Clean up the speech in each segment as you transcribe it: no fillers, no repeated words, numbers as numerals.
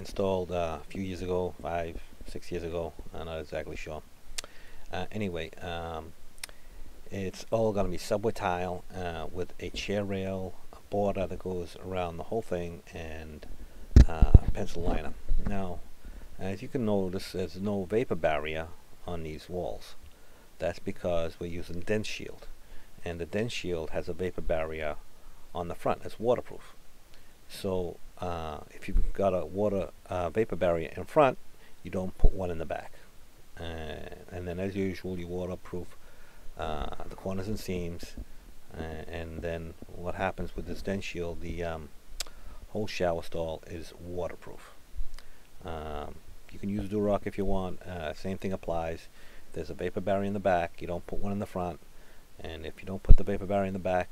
installed a few years ago, 5, 6 years ago. I'm not exactly sure. Anyway, it's all going to be subway tile with a chair rail, a border that goes around the whole thing, and pencil liner. Now, as you can notice, there's no vapor barrier on these walls. That's because we're using Denshield, and the Denshield has a vapor barrier on the front. It's waterproof. So if you've got a vapor barrier in front, you don't put one in the back. And then, as usual, you waterproof the corners and seams. And then what happens with this Denshield, the whole shower stall is waterproof. You can use Durock if you want. Same thing applies. If there's a vapor barrier in the back, you don't put one in the front. And if you don't put the vapor barrier in the back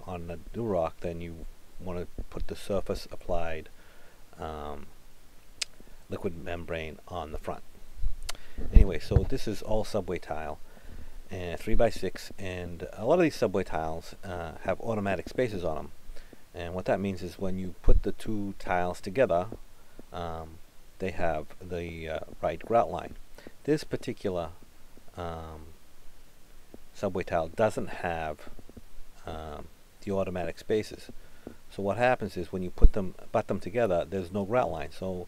on the Durock, then you want to put the surface applied liquid membrane on the front. Anyway, so this is all subway tile, and 3x6, and a lot of these subway tiles have automatic spaces on them. And what that means is when you put the two tiles together, they have the right grout line. This particular subway tile doesn't have the automatic spaces. So what happens is when you butt them together, there's no grout line. So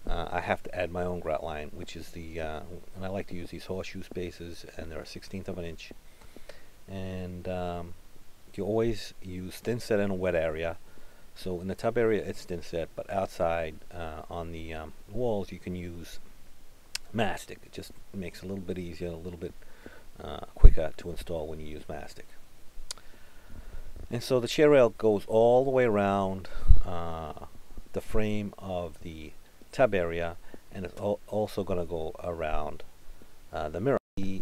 I have to add my own grout line, which is the and I like to use these horseshoe spaces, and they're 1/16 of an inch. And you always use thin set in a wet area. So in the tub area it's thin set, but outside on the walls you can use mastic. It just makes it a little bit easier, a little bit quicker to install when you use mastic. And so the chair rail goes all the way around the frame of the tub area, and it's also going to go around the mirror. The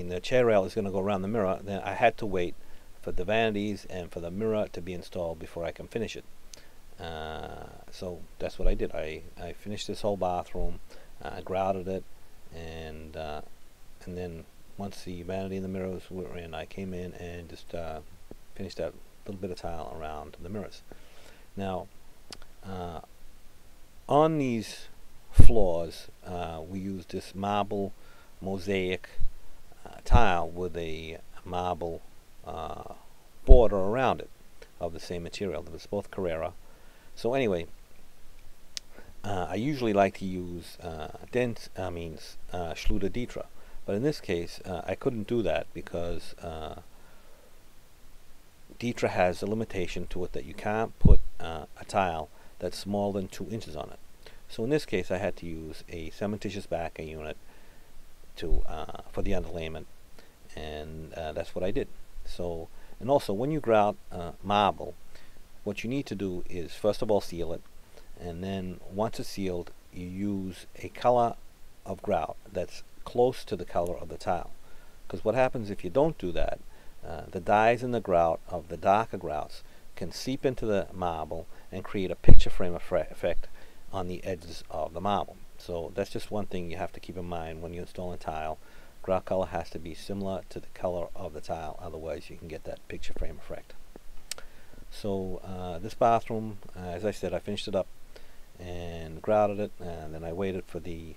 the chair rail is going to go around the mirror. Then I had to wait for the vanities and for the mirror to be installed before I can finish it. So that's what I did. I finished this whole bathroom, grouted it, and then once the vanity and the mirrors were in, I came in and just finished that little bit of tile around the mirrors. Now, on these floors, we used this marble mosaic tile with a marble border around it of the same material. It was both Carrara. So anyway, I usually like to use Schluter Dietra, but in this case I couldn't do that because Dietra has a limitation to it that you can't put a tile that's smaller than 2 inches on it. So in this case I had to use a cementitious backing unit for the underlayment, and that's what I did. So, and also when you grout marble, what you need to do is first of all seal it, and then once it's sealed you use a color of grout that's close to the color of the tile. Because what happens if you don't do that, the dyes in the grout of the darker grouts can seep into the marble and create a picture frame effect on the edges of the marble. So that's just one thing you have to keep in mind when you install a tile. Grout color has to be similar to the color of the tile, otherwise you can get that picture frame effect. So this bathroom, as I said, I finished it up and grouted it, and then I waited for the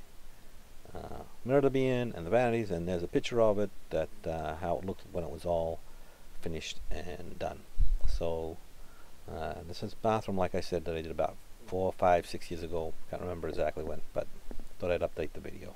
mirror to be in and the vanities, and there's a picture of it, that how it looked when it was all finished and done. So this is bathroom, like I said, that I did about 4, 5, 6 years ago. Can't remember exactly when, but thought I'd update the video.